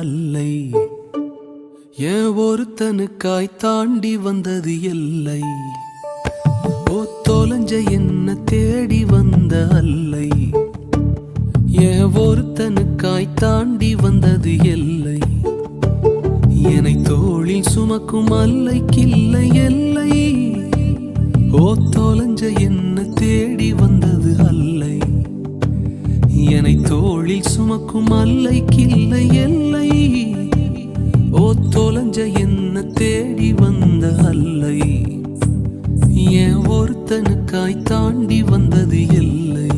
அல்லை ஏன் ஒருத்தனுக்காய் தாண்டி வந்தது எல்லை ஓ தொலைஞ்ச என்ன தேடி வந்த அல்லை ஏன் ஒருத்தனுக்காய் தாண்டி வந்தது எல்லை என்னை தோளில் சுமக்கும் அல்லைக்கில்லை எல்லை ஓ தொலைஞ்ச என்ன தேடி வந்தது அல்லை என்னை தோளில் சுமக்கும் அல்லைக்கில்லை எல்லை ஓ தொலைஞ்ச என்ன தேடி வந்த அல்லை ஏன் ஒருத்தனுக்காய் தாண்டி வந்தது எல்லை